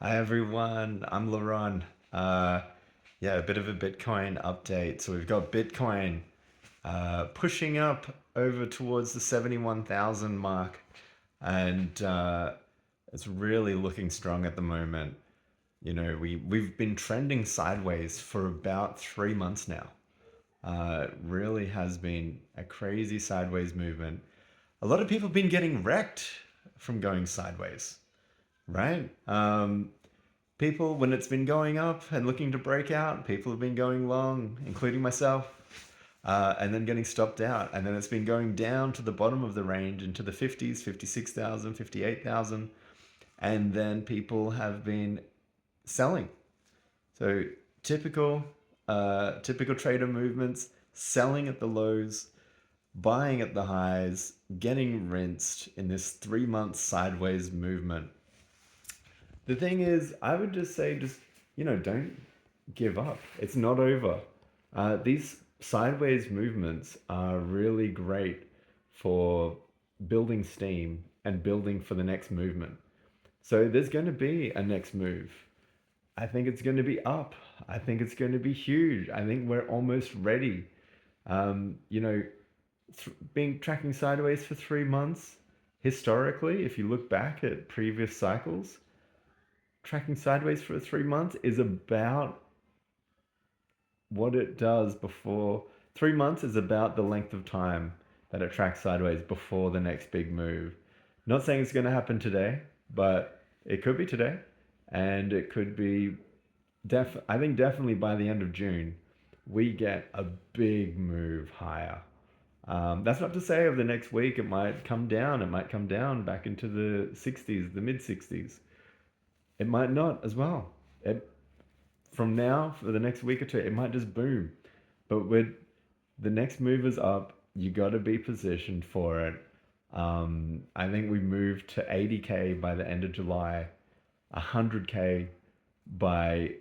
Hi everyone, I'm Laron. Uh, yeah, a bit of a Bitcoin update. So we've got Bitcoin pushing up over towards the 71,000 mark, and it's really looking strong at the moment. You know, we've been trending sideways for about 3 months now. It really has been a crazy sideways movement. A lot of people have been getting wrecked from going sideways, right? People, when it's been going up and looking to break out, people have been going long, including myself, and then getting stopped out. And then it's been going down to the bottom of the range into the 50s, 56,000, 58,000. And then people have been selling. So typical, typical trader movements, selling at the lows, buying at the highs, getting rinsed in this 3 month sideways movement. The thing is, I would just say, don't give up. It's not over. These sideways movements are really great for building steam and building for the next movement. So there's going to be a next move. I think it's going to be up. I think it's going to be huge. I think we're almost ready. Um, you know, being tracking sideways for 3 months, historically, if you look back at previous cycles, tracking sideways for 3 months is about what it does before. 3 months is about the length of time that it tracks sideways before the next big move. Not saying it's going to happen today, but it could be today, and it could be I think definitely by the end of June, we get a big move higher. That's not to say over the next week it might come down. It might come down back into the 60s, the mid 60s. It might not as well. It, from now for the next week or two, it might just boom. But with the next move is up, you got to be positioned for it. I think we moved to 80K by the end of July, 100K by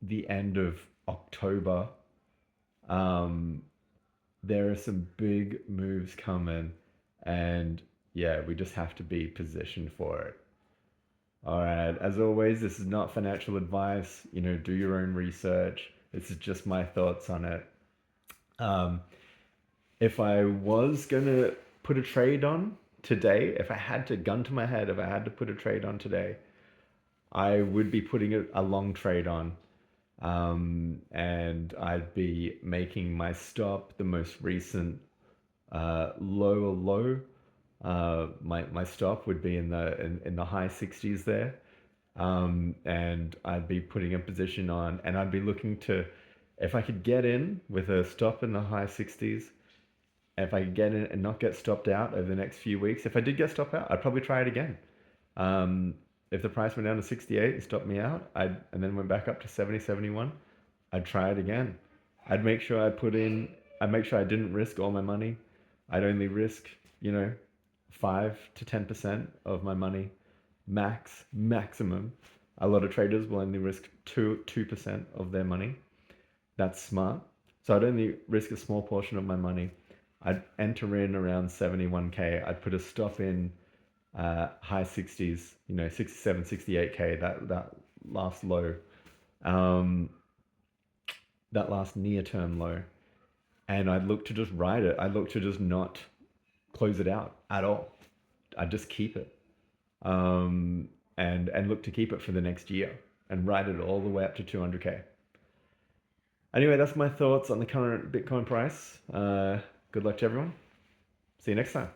the end of October. Um, there are some big moves coming, and yeah, we just have to be positioned for it. All right. As always, this is not financial advice. Do your own research. This is just my thoughts on it. Um, if I was gonna put a trade on today, if I had to gun to my head, if I had to put a trade on today, I would be putting a long trade on. And I'd be making my stop the most recent lower low. My stop would be in the high 60s there. And I'd be putting a position on, and I'd be looking to, if I could get in with a stop in the high 60s, if I could get in and not get stopped out over the next few weeks, if I did get stopped out, I'd probably try it again. If the price went down to 68 and stopped me out, and then went back up to 70, 71, I'd try it again. I'd make sure I'd make sure I didn't risk all my money. I'd only risk, 5 to 10% of my money, maximum. A lot of traders will only risk 2% of their money. That's smart. So I'd only risk a small portion of my money. I'd enter in around 71K. I'd put a stop in high 60s, 67, 68K, that last low, um, that last near term low. And I'd look to just ride it. I'd look to just not close it out at all. I'd just keep it, and look to keep it for the next year and ride it all the way up to 200K. Anyway, that's my thoughts on the current Bitcoin price. Good luck to everyone. See you next time.